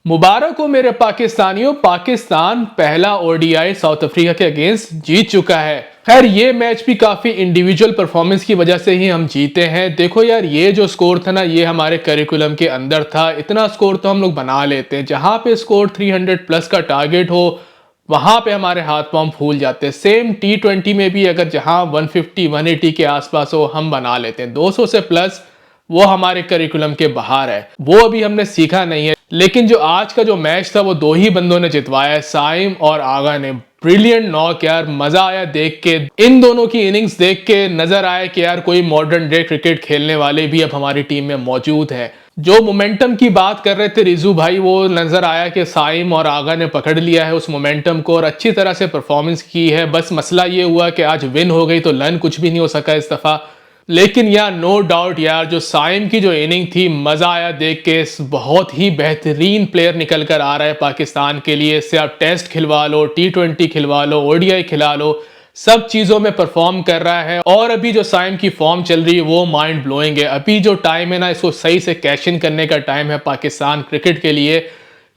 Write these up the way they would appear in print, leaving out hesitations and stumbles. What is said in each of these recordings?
मुबारक हो मेरे पाकिस्तानियों, पाकिस्तान पहला ओडीआई साउथ अफ्रीका के अगेंस्ट जीत चुका है। खैर ये मैच भी काफी इंडिविजुअल परफॉर्मेंस की वजह से ही हम जीते हैं। देखो यार, ये जो स्कोर था ना, ये हमारे करिकुलम के अंदर था। इतना स्कोर तो हम लोग बना लेते हैं। जहां पे स्कोर 300 प्लस का टारगेट हो वहां पे हमारे हाथ पांव फूल जाते हैं। सेम T20 में भी अगर जहां 150 180 के आसपास हो हम बना लेते हैं। 200 से प्लस वो हमारे करिकुलम के बाहर है, वो अभी हमने सीखा नहीं है। लेकिन जो आज का जो मैच था वो दो ही बंदों ने जितवाया है, साइम और आगा ने। ब्रिलियंट नॉक यार, मजा आया देख के। इन दोनों की इनिंग्स देख के नजर आया कि यार कोई मॉडर्न डे क्रिकेट खेलने वाले भी अब हमारी टीम में मौजूद है। जो मोमेंटम की बात कर रहे थे रिजू भाई, वो नजर आया कि साइम और आगा ने पकड़ लिया है उस मोमेंटम को और अच्छी तरह से परफॉर्मेंस की है। बस मसला ये हुआ कि आज विन हो गई तो लन कुछ भी नहीं हो सका इस दफा। लेकिन यार नो डाउट यार, जो साइम की जो इनिंग थी, मजा आया देख के। बहुत ही बेहतरीन प्लेयर निकल कर आ रहा है पाकिस्तान के लिए। इससे आप टेस्ट खिलवा लो, T20 खिलवा लो, ओडीआई खिला लो, सब चीजों में परफॉर्म कर रहा है। और अभी जो साइम की फॉर्म चल रही है वो माइंड ब्लोइंग है। अभी जो टाइम है ना, इसको सही से कैश इन करने का टाइम है पाकिस्तान क्रिकेट के लिए।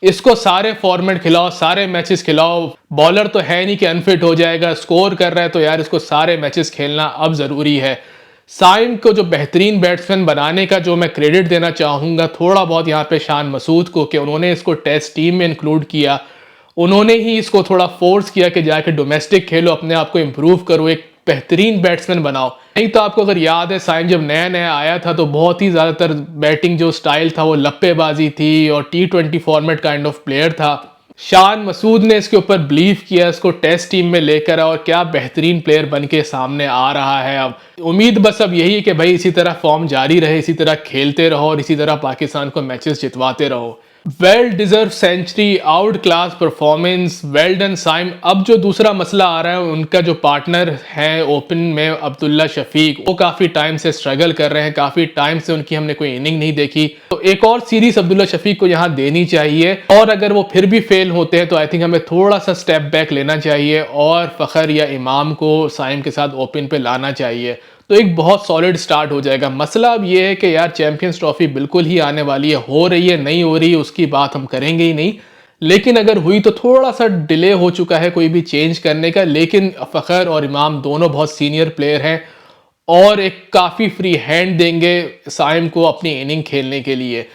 इसको सारे फॉर्मेट खिलाओ, सारे मैचेस खिलाओ। बॉलर तो है नहीं कि अनफिट हो जाएगा, स्कोर कर रहा है तो यार इसको सारे मैचेस खेलना अब जरूरी है। साइम को जो बेहतरीन बैट्समैन बनाने का जो मैं क्रेडिट देना चाहूँगा थोड़ा बहुत यहाँ पे शान मसूद को, कि उन्होंने इसको टेस्ट टीम में इंक्लूड किया। उन्होंने ही इसको थोड़ा फोर्स किया कि जाके डोमेस्टिक खेलो, अपने आप को इम्प्रूव करो, एक बेहतरीन बैट्समैन बनाओ। नहीं तो आपको अगर याद है, साइम जब नया नया आया था तो बहुत ही ज़्यादातर बैटिंग जो स्टाइल था वो लप्पेबाजी थी और T20 format kind of player था। शान मसूद ने इसके ऊपर बिलीव किया, इसको टेस्ट टीम में लेकर और क्या बेहतरीन प्लेयर बन के सामने आ रहा है। अब उम्मीद बस अब यही है कि भाई इसी तरह फॉर्म जारी रहे, इसी तरह खेलते रहो और इसी तरह पाकिस्तान को मैचेस जितवाते रहो। Well deserve century, outclass performance, well done Saim. अब जो दूसरा मसला आ रहा है, उनका जो पार्टनर है ओपन में अब्दुल्ला शफीक, वो काफ़ी टाइम से स्ट्रगल कर रहे हैं। काफ़ी टाइम से उनकी हमने कोई इनिंग नहीं देखी, तो एक और सीरीज अब्दुल्ला शफीक को यहाँ देनी चाहिए। और अगर वो फिर भी फेल होते हैं तो आई थिंक हमें थोड़ा सा स्टेप बैक लेना चाहिए और फ़खर या इमाम को साइम के साथ ओपन पे लाना चाहिए, तो एक बहुत सॉलिड स्टार्ट हो जाएगा। मसला अब ये है कि यार चैंपियंस ट्रॉफी बिल्कुल ही आने वाली है, हो रही है नहीं हो रही है उसकी बात हम करेंगे ही नहीं। लेकिन अगर हुई तो थोड़ा सा डिले हो चुका है कोई भी चेंज करने का। लेकिन फ़खर और इमाम दोनों बहुत सीनियर प्लेयर हैं और एक काफ़ी फ्री हैंड देंगे साइम को अपनी इनिंग खेलने के लिए।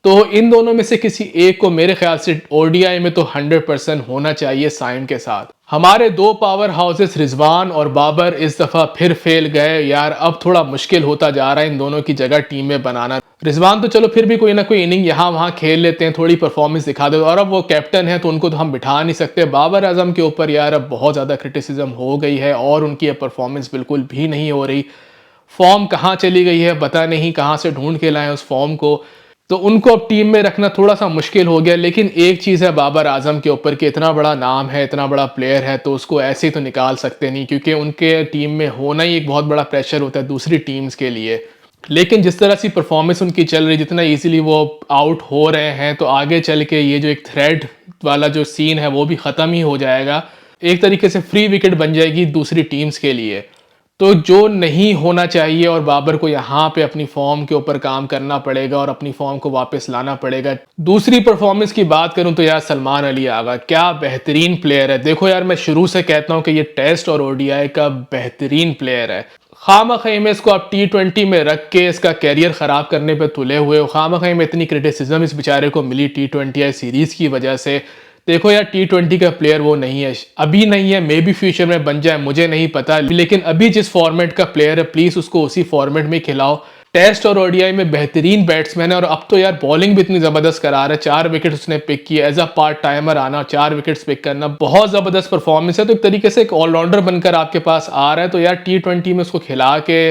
तो इन दोनों में से किसी एक को मेरे ख्याल से ओडीआई में तो 100% होना चाहिए साइम के साथ। हमारे दो पावर हाउसेस रिजवान और बाबर इस दफा फिर फेल गए यार। अब थोड़ा मुश्किल होता जा रहा है इन दोनों की जगह टीम में बनाना। रिजवान तो चलो फिर भी कोई ना कोई इनिंग यहाँ वहाँ खेल लेते हैं, थोड़ी परफॉर्मेंस दिखा दे, और अब वो कैप्टन है तो उनको तो हम बिठा नहीं सकते। बाबर आजम के ऊपर यार अब बहुत ज़्यादा क्रिटिसिज्म हो गई है और उनकी अब परफॉर्मेंस बिल्कुल भी नहीं हो रही। फॉर्म कहाँ चली गई है पता नहीं, कहाँ से ढूंढ के लाए उस फॉर्म को। तो उनको अब टीम में रखना थोड़ा सा मुश्किल हो गया। लेकिन एक चीज़ है बाबर आजम के ऊपर कि इतना बड़ा नाम है, इतना बड़ा प्लेयर है, तो उसको ऐसे ही तो निकाल सकते नहीं, क्योंकि उनके टीम में होना ही एक बहुत बड़ा प्रेशर होता है दूसरी टीम्स के लिए। लेकिन जिस तरह से परफॉर्मेंस उनकी चल रही, जितना इजीली वो आउट हो रहे हैं, तो आगे चल के ये जो एक थ्रेड वाला जो सीन है वो भी ख़त्म ही हो जाएगा। एक तरीके से फ्री विकेट बन जाएगी दूसरी टीम्स के लिए। तो जो नहीं होना चाहिए, और बाबर को यहाँ पे अपनी फॉर्म के ऊपर काम करना पड़ेगा और अपनी फॉर्म को वापस लाना पड़ेगा। दूसरी परफॉर्मेंस की बात करूं तो यार सलमान अली आगा क्या बेहतरीन प्लेयर है। देखो यार, मैं शुरू से कहता हूं कि ये टेस्ट और ओडीआई का बेहतरीन प्लेयर है। खामखा में इसको आप T20 में रख के इसका कैरियर ख़राब करने पे तुले हुए हो। खामखा में इतनी क्रिटिसिज्म इस बेचारे को मिली T20 सीरीज़ की वजह से। देखो यार, T20 का प्लेयर वो नहीं है, अभी नहीं है, मे बी फ्यूचर में बन जाए, मुझे नहीं पता। लेकिन अभी जिस फॉर्मेट का प्लेयर है प्लीज उसको उसी फॉर्मेट में खिलाओ। टेस्ट और ओडीआई में बेहतरीन बैट्समैन है और अब तो यार बॉलिंग भी इतनी जबरदस्त करा रहा है। 4 विकेट उसने पिक किए, एज अ पार्ट टाइमर आना, 4 विकेट्स पिक करना, बहुत जबरदस्त परफॉर्मेंस है। तो एक तरीके से एक ऑलराउंडर बनकर आपके पास आ रहा है। तो यार T20 में उसको खिला के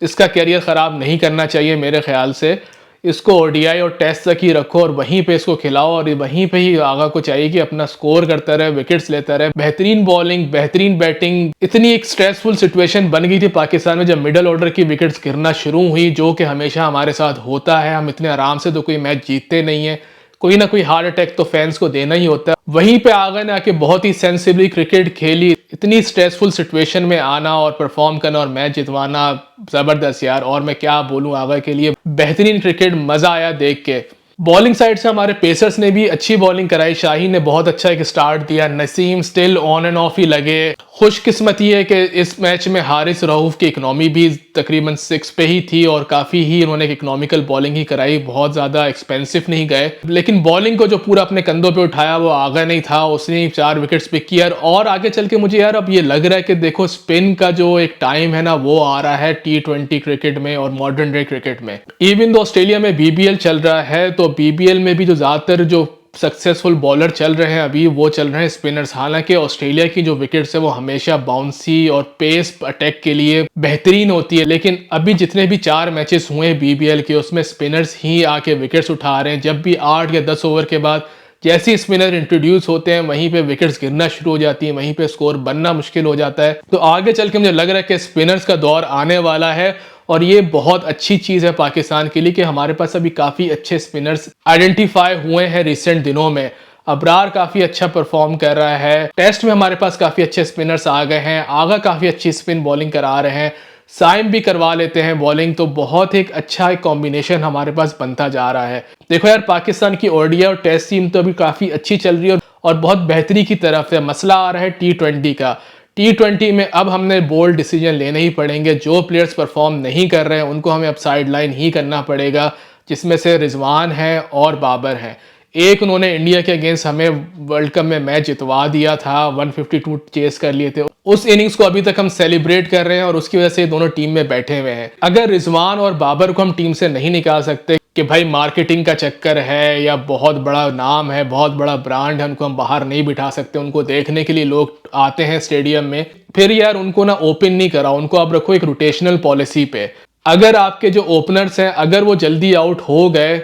इसका कैरियर ख़राब नहीं करना चाहिए मेरे ख्याल से। इसको ओडीआई और टेस्ट तक ही रखो और वहीं पे इसको खिलाओ, और वहीं पे ही आगा को चाहिए कि अपना स्कोर करता रहे, विकेट्स लेता रहे। बेहतरीन बॉलिंग, बेहतरीन बैटिंग। इतनी एक स्ट्रेसफुल सिचुएशन बन गई थी पाकिस्तान में जब मिडल ऑर्डर की विकेट्स गिरना शुरू हुई, जो कि हमेशा हमारे साथ होता है। हम इतने आराम से तो कोई मैच जीतते नहीं है, कोई ना कोई हार्ट अटैक तो फैंस को देना ही होता है। वहीं पे आगा ने आके बहुत ही सेंसिबली क्रिकेट खेली। इतनी स्ट्रेसफुल सिचुएशन में आना और परफॉर्म करना और मैच जितवाना, जबरदस्त यार। और मैं क्या बोलूं, आगा के लिए बेहतरीन क्रिकेट, मजा आया देख के। बॉलिंग साइड से हमारे पेसर्स ने भी अच्छी बॉलिंग कराई। शाहीन ने बहुत अच्छा एक स्टार्ट दिया, Naseem still on and off ही लगे। खुशकिस्मती है कि इस मैच में हारिस रऊफ की इकोनॉमी भी तकरीबन 6 पे ही थी और काफ़ी ही उन्होंने इकोनॉमिकल बॉलिंग ही कराई, बहुत ज़्यादा एक्सपेंसिव नहीं गए। लेकिन बॉलिंग को जो पूरा अपने कंधों पे उठाया वो आगा नहीं था, उसने 4 विकेट्स पिक किया। और आगे चल के मुझे यार अब ये लग रहा है कि देखो स्पिन का जो एक टाइम है ना वो आ रहा है T20 क्रिकेट में और मॉडर्न डे क्रिकेट में। इवन दो ऑस्ट्रेलिया में BBL चल रहा है तो BBL में भी जो ज़्यादातर जो सक्सेसफुल बॉलर चल रहे हैं अभी वो चल रहे हैं स्पिनर्स। हालांकि ऑस्ट्रेलिया की जो विकेट्स है वो हमेशा बाउंसी और पेस अटैक के लिए बेहतरीन होती है, लेकिन अभी जितने भी 4 मैचेस हुए हैं BBL के उसमें स्पिनर्स ही आके विकेट्स उठा रहे हैं। जब भी 8 या 10 ओवर के बाद जैसे ही स्पिनर इंट्रोड्यूस होते हैं वहीं पे विकेट्स गिरना शुरू हो जाती हैं, वहीं पे स्कोर बनना मुश्किल हो जाता है। तो आगे चल के मुझे लग रहा है कि स्पिनर्स का दौर आने वाला है और ये बहुत अच्छी चीज़ है पाकिस्तान के लिए कि हमारे पास अभी काफ़ी अच्छे स्पिनर्स आइडेंटिफाई हुए हैं रिसेंट दिनों में। अबरार काफ़ी अच्छा परफॉर्म कर रहा है, टेस्ट में हमारे पास काफ़ी अच्छे स्पिनर्स आ गए हैं, आगा काफ़ी अच्छी स्पिन बॉलिंग करा रहे हैं, साइम भी करवा लेते हैं बॉलिंग। तो बहुत एक अच्छा एक कॉम्बिनेशन हमारे पास बनता जा रहा है। देखो यार पाकिस्तान की ओडीआई और टेस्ट टीम तो अभी काफ़ी अच्छी चल रही है और बहुत बेहतरी की तरफ है। मसला आ रहा है T20 का। T20 में अब हमने बोल्ड डिसीजन लेने ही पड़ेंगे। जो प्लेयर्स परफॉर्म नहीं कर रहे हैं उनको हमें अब साइड लाइन ही करना पड़ेगा, जिसमें से रिजवान है और बाबर हैं। एक उन्होंने इंडिया के अगेंस्ट हमें वर्ल्ड कप में मैच जितवा दिया था, 152 चेस कर लिए थे। उस इनिंग्स को अभी तक हम सेलिब्रेट कर रहे हैं और उसकी वजह से दोनों टीम में बैठे हुए हैं। अगर रिजवान और बाबर को हम टीम से नहीं निकाल सकते कि भाई मार्केटिंग का चक्कर है या बहुत बड़ा नाम है, बहुत बड़ा ब्रांड है, उनको हम बाहर नहीं बिठा सकते, उनको देखने के लिए लोग आते हैं स्टेडियम में, फिर यार उनको ना ओपन नहीं करा, उनको आप रखो एक रोटेशनल पॉलिसी पे। अगर आपके जो ओपनर्स हैं अगर वो जल्दी आउट हो गए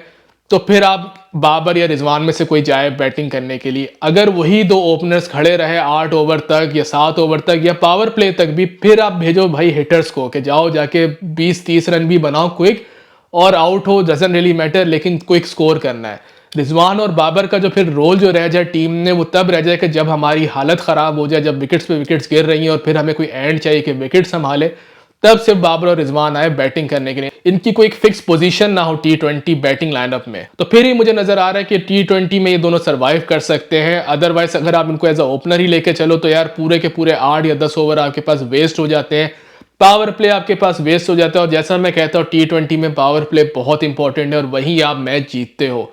तो फिर आप बाबर या रिजवान में से कोई जाए बैटिंग करने के लिए। अगर वही 2 ओपनर्स खड़े रहे 8 ओवर तक या 7 ओवर तक या पावर प्ले तक भी, फिर आप भेजो भाई हिटर्स को कि जाओ जाके 20-30 रन भी बनाओ क्विक, और आउट हो डजंट रियली मैटर, लेकिन क्विक स्कोर करना है। रिजवान और बाबर का जो फिर रोल जो रह जाए टीम में वो तब रह जाए कि जब हमारी हालत ख़राब हो जाए, जब विकेट्स पे विकेट्स गिर रही हैं और फिर हमें कोई एंड चाहिए कि विकेट संभाले, तब सिर्फ बाबर और रिजवान आए बैटिंग करने के लिए। इनकी कोई फिक्स पोजीशन ना हो T20 बैटिंग लाइनअप में, तो फिर ही मुझे नजर आ रहा है कि T20 में ये दोनों सरवाइव कर सकते हैं। अदरवाइज अगर आप इनको एज अ ओपनर ही लेके चलो तो यार पूरे के पूरे 8 या 10 ओवर आपके पास वेस्ट हो जाते हैं, पावर प्ले आपके पास वेस्ट हो जाता है। और जैसा मैं कहता हूँ T20 में पावर प्ले बहुत इंपॉर्टेंट है और वही आप मैच जीतते हो।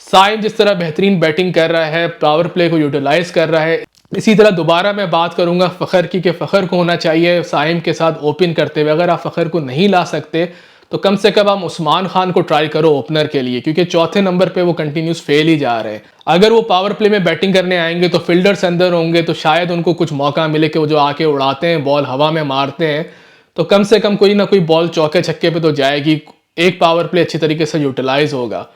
साइम जिस तरह बेहतरीन बैटिंग कर रहा है, पावर प्ले को यूटिलाइज कर रहा है, इसी तरह दोबारा मैं बात करूंगा फ़खर की कि फ़खर को होना चाहिए साइम के साथ ओपन करते हुए। अगर आप फ़खर को नहीं ला सकते तो कम से कम आप उस्मान खान को ट्राई करो ओपनर के लिए, क्योंकि चौथे नंबर पे वो कंटिन्यूस फेल ही जा रहे हैं। अगर वो पावर प्ले में बैटिंग करने आएंगे तो फील्डर्स अंदर होंगे तो शायद उनको कुछ मौका मिले कि वो जो आके उड़ाते हैं बॉल हवा में मारते हैं, तो कम से कम कोई ना कोई बॉल चौके छक्के पे तो जाएगी, एक पावर प्ले अच्छी तरीके से यूटिलाइज होगा।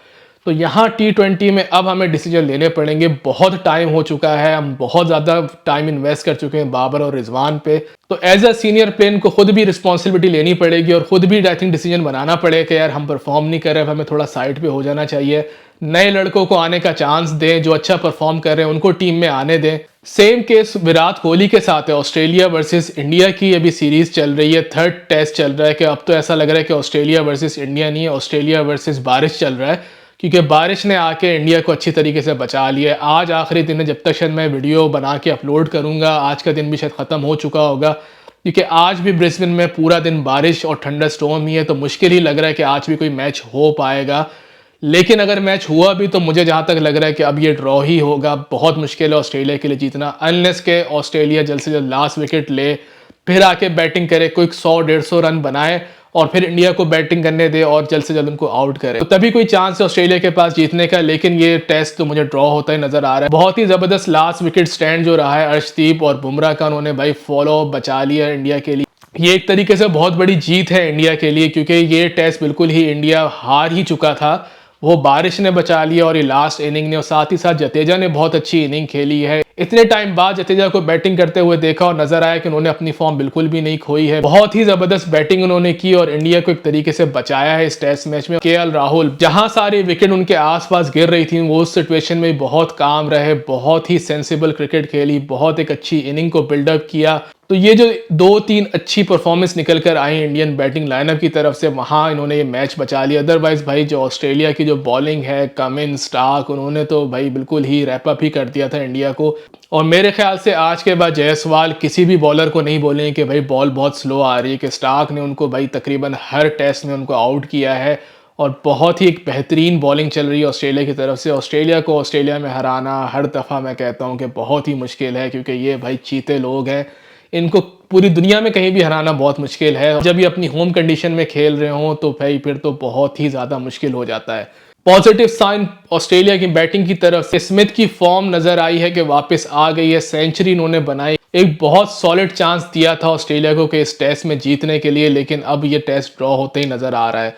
तो यहाँ T20 में अब हमें डिसीजन लेने पड़ेंगे। बहुत टाइम हो चुका है, हम बहुत ज़्यादा टाइम इन्वेस्ट कर चुके हैं बाबर और रिजवान पे। तो एज अ सीनियर प्लेयर को खुद भी रिस्पॉन्सिबिलिटी लेनी पड़ेगी और खुद भी आई थिंक डिसीजन बनाना पड़ेगा कि यार हम परफॉर्म नहीं कर रहे, हमें थोड़ा साइड पे हो जाना चाहिए। नए लड़कों को आने का चांस दें, जो अच्छा परफॉर्म कर रहे हैं उनको टीम में आने दें। सेम केस विराट कोहली के साथ है। ऑस्ट्रेलिया वर्सेस इंडिया की अभी सीरीज चल रही है, 3rd टेस्ट चल रहा है कि अब तो ऐसा लग रहा है कि ऑस्ट्रेलिया वर्सेस इंडिया नहीं है, ऑस्ट्रेलिया वर्सेस बारिश चल रहा है, क्योंकि बारिश ने आके इंडिया को अच्छी तरीके से बचा लिया है। आज आखिरी दिन है, जब तक शायद मैं वीडियो बना के अपलोड करूंगा आज का दिन भी शायद ख़त्म हो चुका होगा, क्योंकि आज भी ब्रिस्बेन में पूरा दिन बारिश और ठंडा स्टॉर्म ही है। तो मुश्किल ही लग रहा है कि आज भी कोई मैच हो पाएगा। लेकिन अगर मैच हुआ भी तो मुझे जहाँ तक लग रहा है कि अब ये ड्रॉ ही होगा। बहुत मुश्किल है ऑस्ट्रेलिया के लिए जीतना, अनलेस के ऑस्ट्रेलिया जल्द से जल्द लास्ट विकेट ले, फिर आके बैटिंग करे, कोई 100-150 रन बनाए और फिर इंडिया को बैटिंग करने दे और जल्द से जल्द उनको आउट करे, तो तभी कोई चांस है ऑस्ट्रेलिया के पास जीतने का। लेकिन ये टेस्ट तो मुझे ड्रॉ होता ही नजर आ रहा है। बहुत ही जबरदस्त लास्ट विकेट स्टैंड जो रहा है अर्शदीप और बुमराह का, उन्होंने भाई फॉलो बचा लिया इंडिया के लिए। ये एक तरीके से बहुत बड़ी जीत है इंडिया के लिए, क्योंकि ये टेस्ट बिल्कुल ही इंडिया हार ही चुका था, वो बारिश ने बचा लिया और ये लास्ट इनिंग ने, और साथ ही साथ जडेजा ने बहुत अच्छी इनिंग खेली है। इतने टाइम बाद जडेजा को बैटिंग करते हुए देखा और नजर आया कि उन्होंने अपनी फॉर्म बिल्कुल भी नहीं खोई है। बहुत ही जबरदस्त बैटिंग उन्होंने की और इंडिया को एक तरीके से बचाया है इस टेस्ट मैच में। KL राहुल जहां सारी विकेट उनके आसपास गिर रही थी वो उस सिचुएशन में बहुत काम रहे, बहुत ही सेंसिबल क्रिकेट खेली, बहुत एक अच्छी इनिंग को बिल्डअप किया। तो ये जो 2-3 अच्छी परफॉर्मेंस निकल कर आई इंडियन बैटिंग लाइनअप की तरफ से, वहाँ इन्होंने ये मैच बचा लिया। अदरवाइज भाई जो ऑस्ट्रेलिया की जो बॉलिंग है, कमिंस, स्टार्क, उन्होंने तो भाई बिल्कुल ही रैप अप ही कर दिया था इंडिया को। और मेरे ख्याल से आज के बाद जायसवाल किसी भी बॉलर को नहीं बोलेंगे कि भाई बॉल बहुत स्लो आ रही है, कि स्टार्क ने उनको भाई तकरीबन हर टेस्ट में उनको आउट किया है। और बहुत ही एक बेहतरीन बॉलिंग चल रही है ऑस्ट्रेलिया की तरफ से। ऑस्ट्रेलिया को ऑस्ट्रेलिया में हराना हर दफ़ा मैं कहता हूँ कि बहुत ही मुश्किल है, क्योंकि ये भाई चीते लोग हैं, इनको पूरी दुनिया में कहीं भी हराना बहुत मुश्किल है। जब ये अपनी होम कंडीशन में खेल रहे हों तो भाई फिर तो बहुत ही ज़्यादा मुश्किल हो जाता है। पॉजिटिव साइन ऑस्ट्रेलिया की बैटिंग की तरफ से स्मिथ की फॉर्म नज़र आई है कि वापस आ गई है, सेंचुरी इन्होंने बनाई। एक बहुत सॉलिड चांस दिया था ऑस्ट्रेलिया को कि इस टेस्ट में जीतने के लिए, लेकिन अब ये टेस्ट ड्रॉ होते ही नज़र आ रहा है।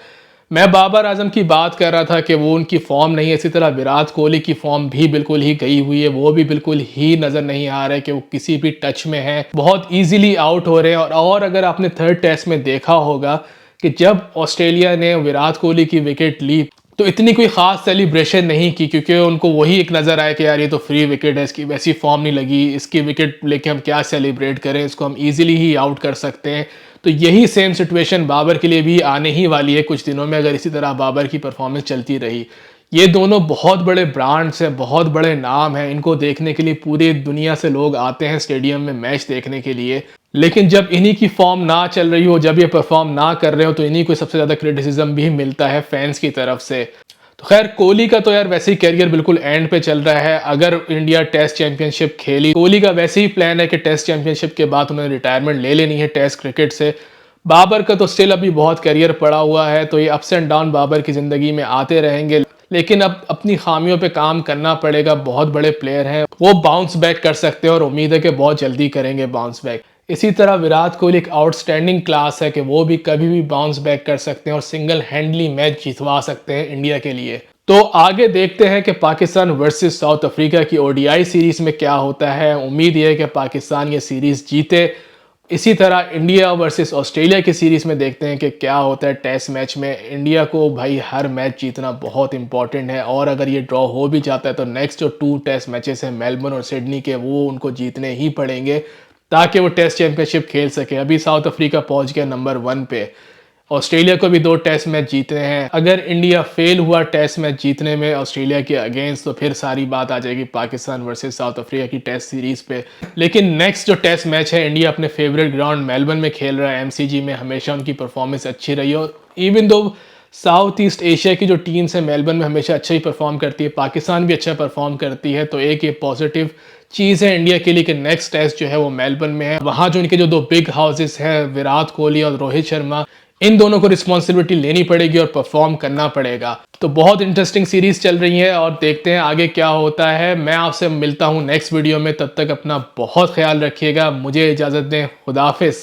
मैं बाबर आजम की बात कर रहा था कि वो उनकी फॉर्म नहीं है, इसी तरह विराट कोहली की फॉर्म भी बिल्कुल ही गई हुई है, वो भी बिल्कुल ही नज़र नहीं आ रहा है कि वो किसी भी टच में है, बहुत इजीली आउट हो रहे हैं। और अगर आपने थर्ड टेस्ट में देखा होगा कि जब ऑस्ट्रेलिया ने विराट कोहली की विकेट ली तो इतनी कोई ख़ास सेलिब्रेशन नहीं की, क्योंकि उनको वही एक नज़र आया कि यार ये तो फ्री विकेट है, इसकी वैसी फॉर्म नहीं लगी, इसकी विकेट लेके हम क्या सेलिब्रेट करें, इसको हम ईजिली ही आउट कर सकते हैं। तो यही सेम सिचुएशन बाबर के लिए भी आने ही वाली है कुछ दिनों में, अगर इसी तरह बाबर की परफॉर्मेंस चलती रही। ये दोनों बहुत बड़े ब्रांड्स हैं, बहुत बड़े नाम हैं, इनको देखने के लिए पूरी दुनिया से लोग आते हैं स्टेडियम में मैच देखने के लिए। लेकिन जब इन्हीं की फॉर्म ना चल रही हो, जब ये परफॉर्म ना कर रहे हो, तो इन्हीं को सबसे ज़्यादा क्रिटिसिज्म भी मिलता है फैंस की तरफ से। तो खैर कोहली का तो यार वैसे ही कैरियर बिल्कुल एंड पे चल रहा है। अगर इंडिया टेस्ट चैंपियनशिप खेली, कोहली का वैसे ही प्लान है कि टेस्ट चैंपियनशिप के बाद उन्हें रिटायरमेंट ले लेनी है टेस्ट क्रिकेट से। बाबर का तो स्टिल अभी बहुत कैरियर पड़ा हुआ है, तो ये अप्स एंड डाउन बाबर की ज़िंदगी में आते रहेंगे, लेकिन अब अपनी खामियों पे काम करना पड़ेगा। बहुत बड़े प्लेयर हैं, वो बाउंस बैक कर सकते हैं और उम्मीद है कि बहुत जल्दी करेंगे बाउंस बैक। इसी तरह विराट कोहली एक आउटस्टैंडिंग क्लास है कि वो भी कभी भी बाउंस बैक कर सकते हैं और सिंगल हैंडली मैच जितवा सकते हैं इंडिया के लिए। तो आगे देखते हैं कि पाकिस्तान वर्सेस साउथ अफ्रीका की ओडीआई सीरीज में क्या होता है। उम्मीद ये है कि पाकिस्तान ये सीरीज जीते। इसी तरह इंडिया वर्सेस ऑस्ट्रेलिया की सीरीज में देखते हैं कि क्या होता है। टेस्ट मैच में इंडिया को भाई हर मैच जीतना बहुत इंपॉर्टेंट है, और अगर ये ड्रॉ हो भी जाता है तो नेक्स्ट जो 2 टेस्ट मैचेस हैं मेलबर्न और सिडनी के, वो उनको जीतने ही पड़ेंगे ताकि वो टेस्ट चैंपियनशिप खेल सके। अभी साउथ अफ्रीका पहुंच गया नंबर 1 पे, ऑस्ट्रेलिया को भी 2 टेस्ट मैच जीतने हैं। अगर इंडिया फेल हुआ टेस्ट मैच जीतने में ऑस्ट्रेलिया के अगेंस्ट, तो फिर सारी बात आ जाएगी पाकिस्तान वर्सेस साउथ अफ्रीका की टेस्ट सीरीज पे। लेकिन नेक्स्ट जो टेस्ट मैच है, इंडिया अपने फेवरेट ग्राउंड मेलबर्न में खेल रहा है, एमसीजी में। हमेशा उनकी परफॉर्मेंस अच्छी रही, और even though south east Asia की जो टीम्स है मेलबर्न में हमेशा अच्छा ही परफॉर्म करती है, पाकिस्तान भी अच्छा परफॉर्म करती है। तो एक ये पॉजिटिव चीज़ है इंडिया के लिए कि नेक्स्ट टेस्ट जो है वो मेलबर्न में है। वहाँ जो इनके जो 2 बिग हाउसेस हैं, विराट कोहली और रोहित शर्मा, इन दोनों को रिस्पॉन्सिबिलिटी लेनी पड़ेगी और परफॉर्म करना पड़ेगा। तो बहुत इंटरेस्टिंग सीरीज चल रही है और देखते हैं आगे क्या होता है। मैं आपसे मिलता हूँ नेक्स्ट वीडियो में, तब तक अपना बहुत ख्याल रखिएगा। मुझे इजाज़त दें, खुदा हाफिज़।